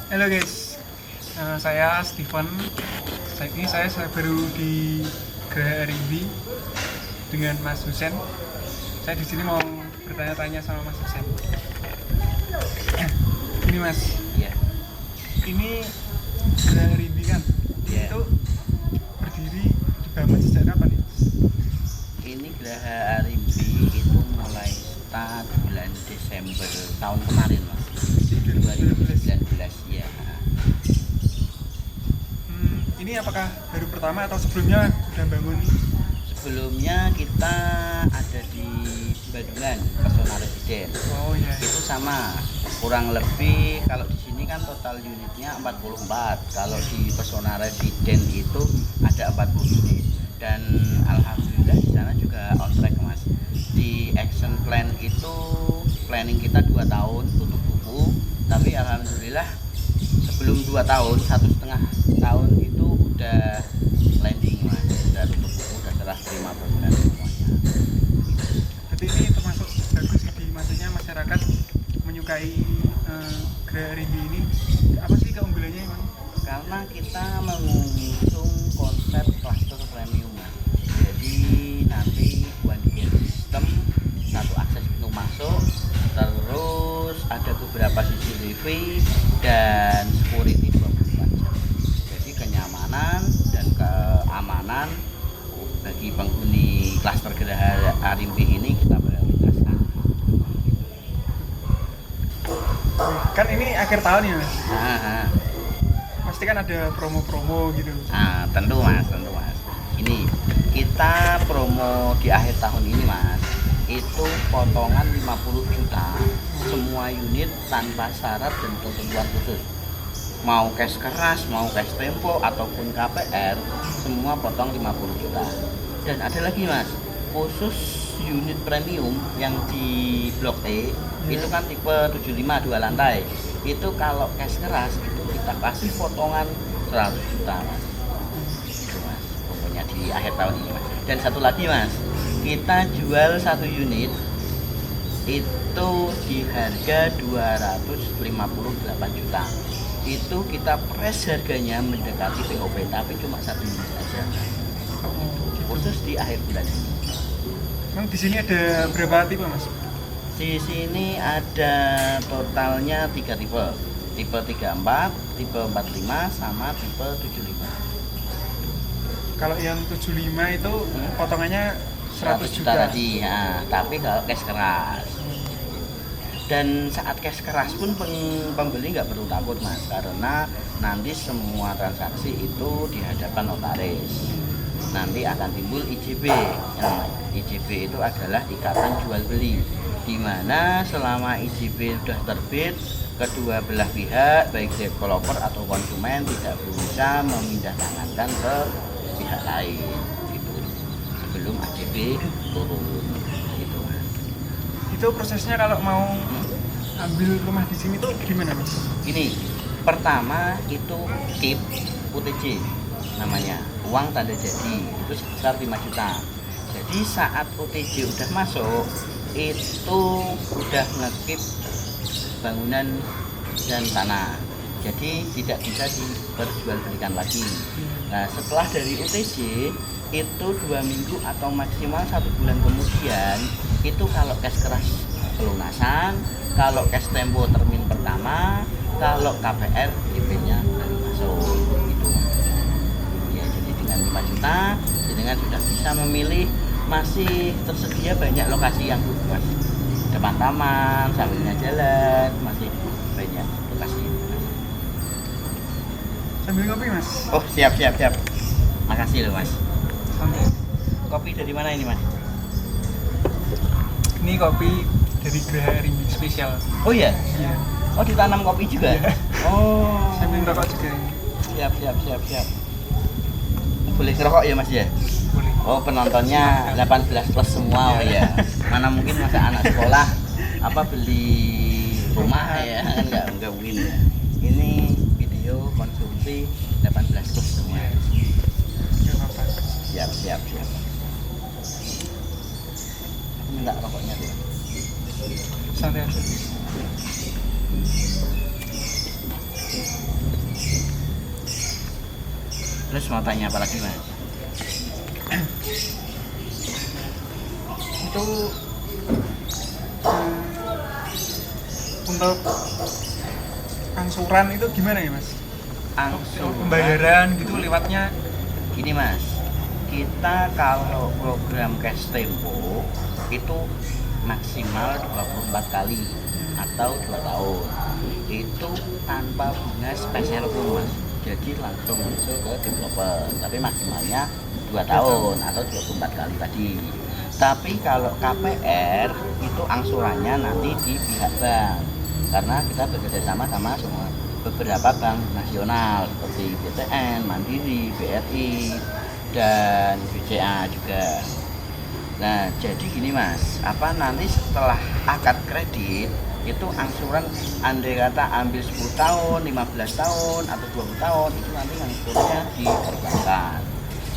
Halo guys, saya Steven. Saya baru di Geraha Arimbi dengan Mas Husen. Saya di sini mau bertanya-tanya sama Mas Husen. Ini Mas, Iya, ini Geraha Arimbi kan? iya. Itu berdiri dibangun sejak kapan nih? Ini Geraha Arimbi itu mulai start bulan Desember tahun kemarin, Mas. 2019 ya. Ini apakah baru pertama atau sebelumnya sudah bangun? Sebelumnya kita ada di Bandungan, Pesona Residen. Oh iya. Itu sama, kurang lebih kalau di sini kan total unitnya 44. Kalau di Pesona Residen itu ada 40 unit. Dan alhamdulillah di sana juga on track, Mas. Di action plan itu planning kita 2 tahun tutup buku, tapi alhamdulillah sebelum 2 tahun, 1,5 tahun itu udah landing, Mas. Udah tutup buku, udah serah terima bangunan semuanya. Berarti ini termasuk bagus sih, maksudnya masyarakat menyukai Geraha Arimbi ini. Apa sih keunggulannya emang? Karena kita mengusung konsep cluster premium, Mas. Jadi nanti one gate system, satu akses pintu masuk, terus ada beberapa CCTV dan security 24 jam. Jadi kenyamanan dan keamanan bagi penghuni klaster Geraha Arimbi ini kita prioritaskan. Kan ini akhir tahun ya Mas? Nah, Pasti kan ada promo-promo gitu. tentu mas. Ini kita promo di akhir tahun ini, Mas. Itu potongan 50 juta semua unit tanpa syarat dan ketentuan khusus. Mau cash keras, mau cash tempo ataupun KPR, semua potong 50 juta. Dan ada lagi, Mas, khusus unit premium yang di Blok E, itu kan tipe 75 2 lantai. Itu kalau cash keras itu kita kasih potongan 100 juta, Mas. Itu, Mas, pokoknya di akhir tahun ini, Mas. Dan satu lagi, Mas, kita jual satu unit itu di harga 258 juta. Itu kita press harganya mendekati POP, tapi cuma satu unit aja, khusus di akhir bulan ini. Emang di sini ada berapa tipe Mas? Di sini ada totalnya 3 tipe. Tipe 34, tipe 45, sama tipe 75. Kalau yang 75 itu potongannya 100 juta. tadi ya, tapi kalau cash keras. Dan saat cash keras pun pembeli nggak perlu takut, Mas, karena nanti semua transaksi itu di hadapan notaris. Nanti akan timbul IJB. Nah, IJB itu adalah ikatan jual beli, di mana selama IJB sudah terbit, kedua belah pihak baik developer atau konsumen tidak bisa memindahkankan ke pihak lain gitu, sebelum IJB turun gitu, Mas. Itu prosesnya kalau mau ambil rumah di sini tuh gimana Mas? Ini pertama itu KIP UTJ namanya, uang tanda jadi, itu sebesar 5 juta. Jadi saat UTJ udah masuk itu udah ngekip bangunan dan tanah, jadi tidak bisa diperjualbelikan lagi. Nah, setelah dari UTJ itu 2 minggu atau maksimal 1 bulan kemudian itu kalau cash keras pelunasan, kalau cash tempo termin pertama, kalau KPR DP-nya baru masuk gitu. Ya, jadi dengan 5 juta dengan sudah bisa memilih. Masih tersedia banyak lokasi yang Mas. Depan taman, sampingnya jalan, masih banyak lokasi. Sambil ngopi Mas? Oh, siap. Makasih loh, Mas. Santai. Kopi dari mana ini, Mas? Ini kopi dari Geraha Arimbi spesial. Oh iya. Iya. Oh, ditanam kopi juga. Iya. Oh. Sambil rokok juga. Siap. Boleh ngerokok ya, Mas ya? Boleh. Oh, penontonnya 18 plus semua, oh ya. Mana mungkin masa anak sekolah apa beli rumah ya, kan nggak mungkin ya. Ini video konsumsi 18 plus semua. Gak apa-apa. Siap. Minta rokoknya tuh. Santai aja. Terus mau tanya apa lagi mas? Itu untuk angsuran itu gimana ya mas? Pembayaran gitu lewatnya Gini mas, kita kalau program cash tempo itu maksimal 24 kali atau 2 tahun. Itu tanpa bunga spesial pun mas. Jadi langsung masuk ke developer, tapi maksimalnya 2 tahun atau 24 kali tadi. Tapi kalau KPR itu angsurannya nanti di pihak bank, karena kita bekerja sama semua beberapa bank nasional seperti BTN, Mandiri, BRI, dan BCA juga. Nah, jadi gini mas, nanti setelah akad kredit itu angsuran andai kata ambil 10 tahun, 15 tahun, atau 20 tahun itu nanti angsurannya di perbankan.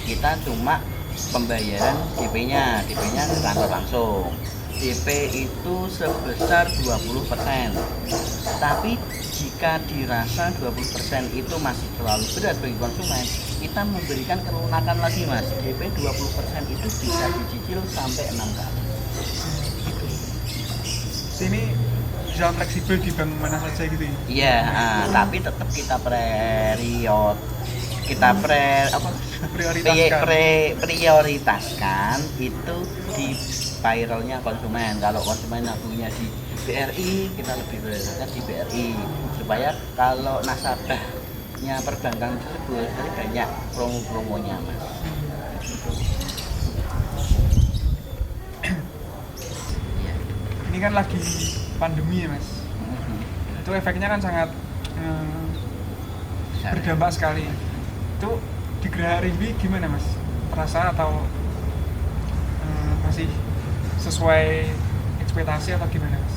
Kita cuma pembayaran DP-nya transfer langsung. DP itu sebesar 20%. Tapi jika dirasa 20% itu masih terlalu berat bagi konsumen, kita memberikan kelunakan lagi mas. DP 20% itu bisa dicicil sampai 6 kali. Sini bisa fleksibel di bank mana saja gitu ya? Iya, tapi tetap kita prioritaskan itu di payrollnya konsumen. Kalau konsumen nabungnya di BRI, kita lebih prioritaskan di BRI supaya kalau nasabahnya perbankan tersebut jadi banyak promo-promonya mas. Ini kan lagi pandemi ya mas, itu efeknya kan sangat berdampak sekali. Itu di Geraha Rimbi gimana mas? Terasa atau masih sesuai ekspektasi atau gimana mas?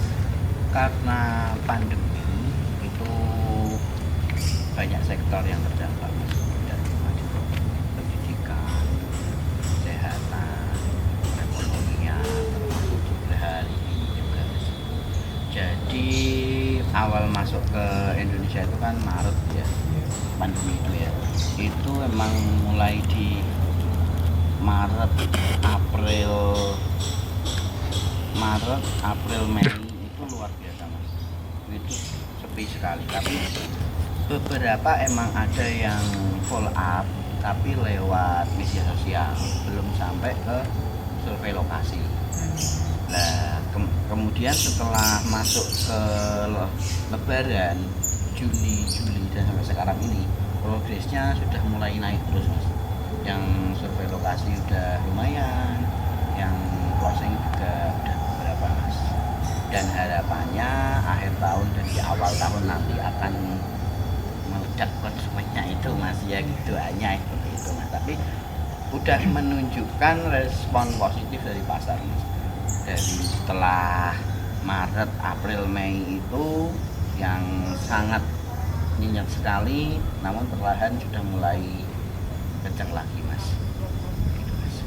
Karena pandemi itu banyak sektor yang terdampak mas, dari pendidikan, kesehatan, perekonomian, termasuk Geraha Rimbi juga. Jadi awal masuk ke Indonesia itu kan Maret ya, pandemi itu ya. Itu emang mulai di Maret, April, Mei itu luar biasa mas. Itu sepi sekali. Tapi beberapa emang ada yang follow up, tapi lewat media sosial, belum sampai ke survei lokasi. Nah, kemudian setelah masuk ke Lebaran, Juni, Juli dan sampai sekarang ini, progresnya sudah mulai naik terus mas. Yang survei lokasi udah lumayan, yang closing juga udah beberapa mas. Dan harapannya akhir tahun dan di awal tahun nanti akan meledak konsumennya itu mas, ya gitu hanya seperti itu mas. Tapi udah menunjukkan respon positif dari pasar mas. Dari setelah Maret, April, Mei itu yang sangat nyenyak sekali, namun perlahan sudah mulai kencang lagi mas. Gitu, mas.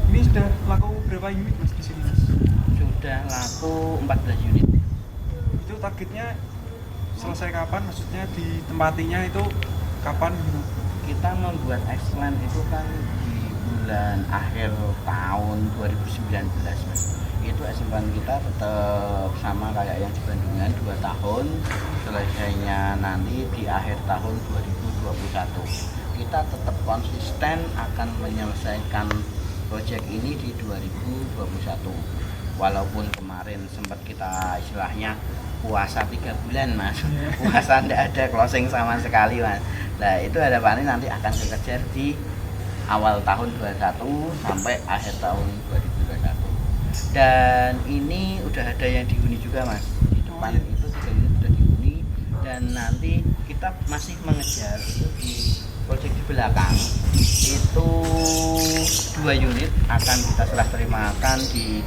Ini sudah laku berapa unit mas di sini mas? Sudah laku 14 unit. Itu targetnya selesai kapan? Maksudnya ditempatinya itu kapan gitu? Kita membuat excellent itu kan di bulan akhir tahun 2019 mas. Itu excellent kita tetap sama kayak yang di Bandungan 2 tahun, selesainya nanti di akhir tahun 2021. Kita tetap konsisten akan menyelesaikan proyek ini di 2021. Walaupun kemarin sempat kita istilahnya puasa 3 bulan mas, puasa tidak ada closing sama sekali mas. Nah itu harapannya nanti akan dikejar di awal tahun 2021 sampai akhir tahun 2021. Dan ini udah ada yang dihuni juga mas, di depan itu 3 unit sudah dihuni, dan nanti kita masih mengejar itu di proyek di belakang itu 2 unit akan kita serah terimakan di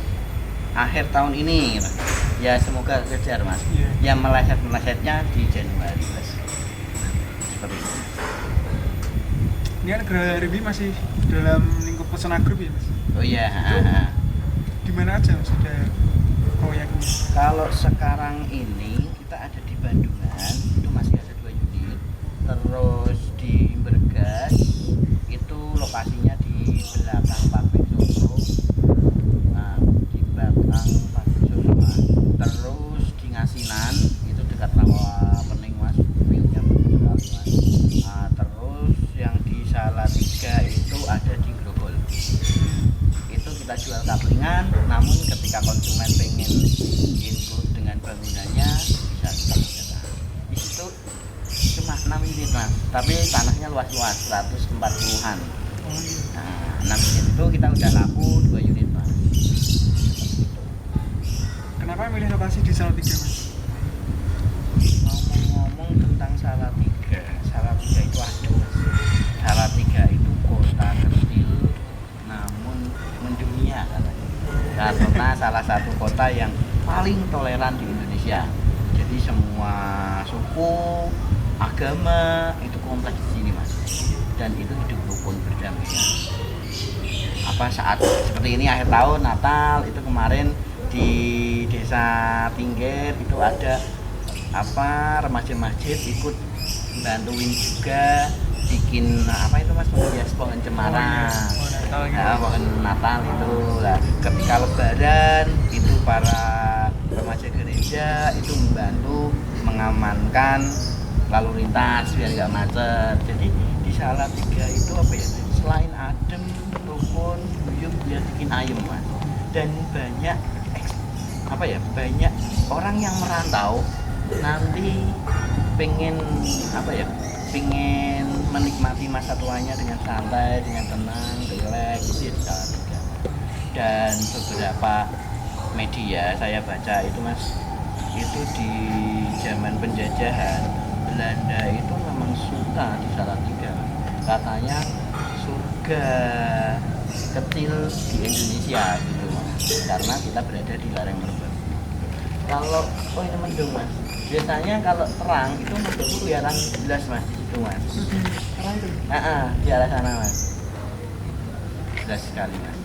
akhir tahun ini mas. Ya semoga kejar mas. Yang meleset-melesetnya di Januari mas. Seperti itu. Ini kan Geraha Rimbi masih dalam lingkup Pesona Group ya mas? Oh iya. Di mana aja mas ada proyeknya? Kalau sekarang ini kita ada di Bandungan, itu masih ada 2 unit. Terus di Bergas dekat rawa pening mas, view-nya bagus sekali mas. Nah, terus yang di Salatiga itu ada di Grogol, itu kita jual kaplingan, namun ketika konsumen pengen include dengan bangunannya bisa kita kerjakan. Di situ cuma 6 unit mas, tapi tanahnya luas-luas 140-an. Nah 6 unit itu kita udah laku 2 unit mas. Kenapa milih lokasi di Salatiga mas? Ngomong-ngomong tentang Salatiga itu aduh mas. Salatiga itu kota kecil namun mendunia katanya. Karena salah satu kota yang paling toleran di Indonesia. Jadi semua suku, agama itu kompleks di sini mas. Dan itu hidup rukun berdampingan. Apa saat seperti ini akhir tahun Natal itu kemarin di desa Tingger itu ada apa remaja masjid ikut bantuin juga bikin apa itu mas menghias pohon cemara, pohon Natal itu lah. Ketika Lebaran itu para remaja gereja itu membantu mengamankan lalu lintas biar nggak macet. Jadi di Salatiga itu apa ya, selain adem, rukun, guyub, dia bikin ayem mas. Dan banyak apa ya, banyak orang yang merantau nanti pengen apa ya, pengen menikmati masa tuanya dengan santai, dengan tenang, rileks itu di Salatiga. Dan beberapa media saya baca itu mas, itu di zaman penjajahan Belanda itu memang suka di Salatiga, katanya surga kecil di Indonesia gitu mas, karena kita berada di lereng Merbabu. Kalau ini mendung mas, biasanya kalau terang itu mendung kelihatan jelas mas di situ mas. Terang tuh. Di arah sana mas, jelas sekali mas.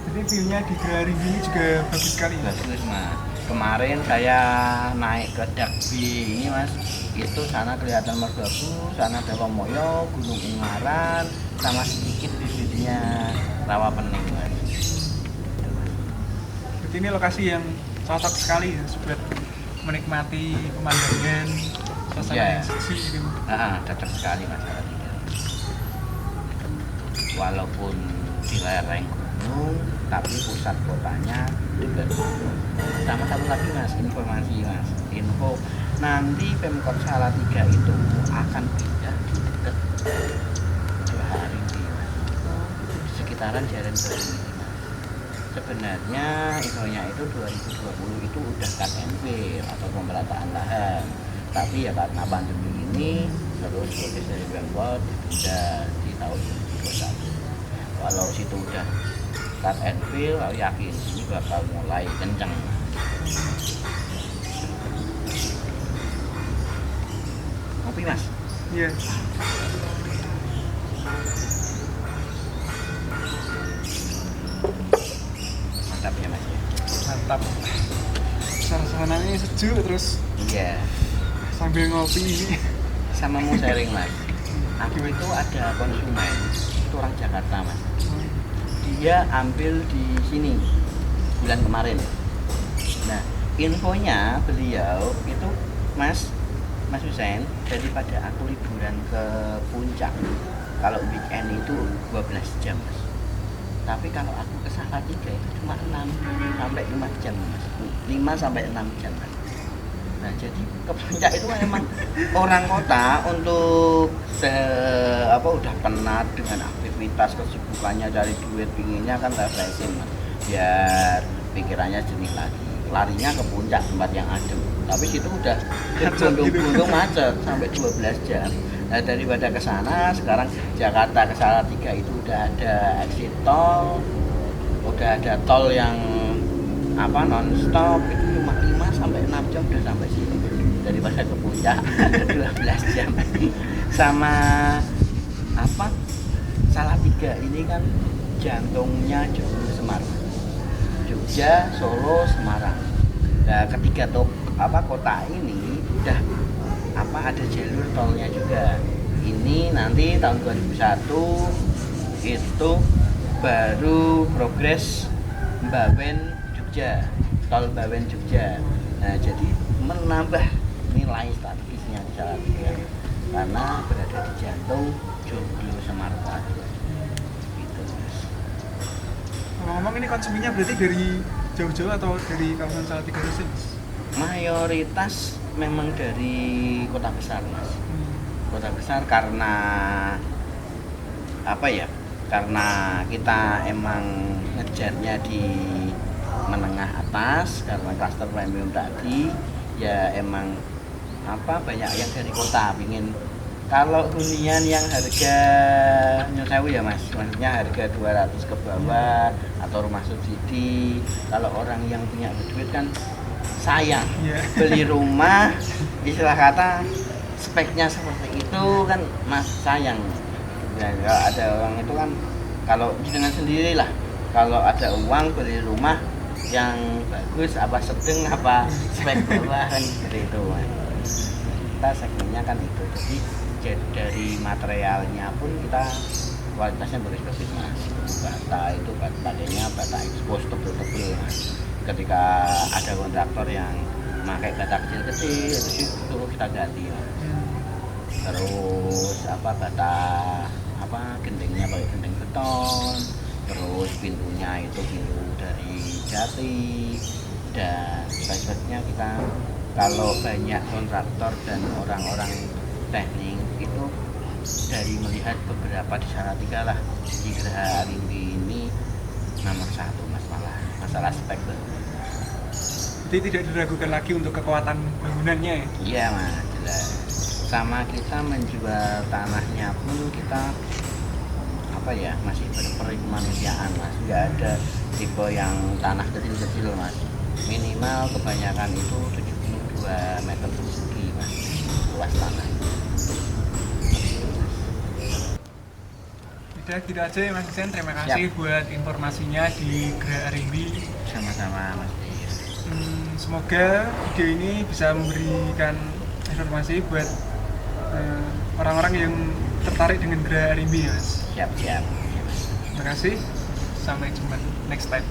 Jadi view-nya di Gerahari ini juga bagus sekali. Bagus mas. Kemarin saya naik ke Dakbi ini mas, itu sana kelihatan Merbabu, sana Dawamoyo, Gunung Ungaran, sama sedikit bibitnya Rawa Pening mas. Jadi ini lokasi yang cocok sekali ya buat menikmati pemandangan, suasana yang sejuk gitu. Cocok sekali mas Salatiga. Walaupun di lereng gunung, tapi pusat kotanya dekat. Sama satu lagi mas, informasi mas, info nanti Pemkot Salatiga itu akan pindah di dekat Gerahari mas, sekitaran Jalan Baru ini mas. Sebenarnya infonya itu 2020 itu udah cut and fill atau pemerataan lahan, tapi ya karena pandemi ini terus proses dari Pemkot ditunda di tahun 2021. Walau situ udah cut and fill, aku yakin ini bakal mulai kenceng. Kopi mas? Iya. Mantap ya mas ya? Mantap. Suasananya sejuk terus Iya. sambil ngopi ini. Sama mau sharing mas, aku itu ada konsumen, itu orang Jakarta mas. Dia ambil di sini bulan kemarin. Nah, infonya beliau itu Mas Husein, daripada aku liburan ke puncak kalau weekend itu 12 jam mas, tapi kalau aku ke Salatiga itu cuma 6 sampai 5 jam mas, 5 sampai 6 jam mas. Nah jadi ke puncak itu kan emang orang kota untuk udah penat dengan aktivitas kesibukannya dari duit, pinginnya kan refreshing mas, biar pikirannya jernih lagi, larinya ke puncak tempat yang adem. Tapi situ udah gunung macet sampai 12 jam. Nah daripada ke sana, sekarang Jakarta ke Salatiga itu udah ada exit tol, udah ada tol yang non stop, itu cuma 5 sampai 6 jam udah sampai sini. Daripada ke puncak 12 jam. Sama Salatiga ini kan jantungnya Semarang, Jogja, Solo, Semarang. Nah ketiga kota ini udah ada jalur tolnya juga. Ini nanti tahun 2001 itu baru progres Mbawen Jogja, tol Mbawen Jogja. Nah jadi menambah nilai strategisnya di Salatiga karena berada di jantung Joglo Semarang gitu Mas. Ngomong ini konsumennya berarti dari jauh-jauh atau dari kawasan Salatiga Resik? Mayoritas memang dari kota besar Mas. Kota besar karena apa ya, karena kita emang ngejarnya di menengah atas karena klaster premium tadi ya, emang apa banyak yang dari kota pingin. Kalau hunian yang harga nyesewu ya Mas, maksudnya harga 200 ke bawah atau rumah subsidi, kalau orang yang punya duit kan sayang beli rumah istilah kata speknya seperti itu kan Mas, sayang ya. Kalau ada orang itu kan, kalau dengan sendiri lah, kalau ada uang beli rumah yang bagus apa sedang apa spek bawah kan seperti itu Mas. Kita segmennya kan itu, jadi dari materialnya pun kita kualitasnya bagus-bagus Mas. Bata itu pakainya bata expose tebel-tebel Mas. Ketika ada kontraktor yang pakai bata kecil-kecil itu kita ganti Mas. Terus apa bata apa gendengnya pakai gendeng beton, terus pintunya itu pintu dari jati, dan sebagainya. Kita kalau banyak kontraktor dan orang-orang teknik itu dari melihat beberapa di Salatiga lah, di Geraha Arimbi ini nomor 1 Mas, malah masalah spek. Jadi tidak diragukan lagi untuk kekuatan bangunannya ya? Iya Mas, jelas. Sama kita menjual tanahnya pun kita apa ya, masih berperikemanusiaan Mas, nggak ada tipe yang tanah kecil-kecil Mas. Minimal kebanyakan itu 72 meter persegi Mas, luas tanah. Udah gitu aja ya Mas Isen, terima kasih buat informasinya di Geraha Arimbi. Sama-sama Mas. Semoga video ini bisa memberikan informasi buat orang-orang yang tertarik dengan Geraha Arimbi ya Mas. Siap. Terima kasih, sampai jumpa next time.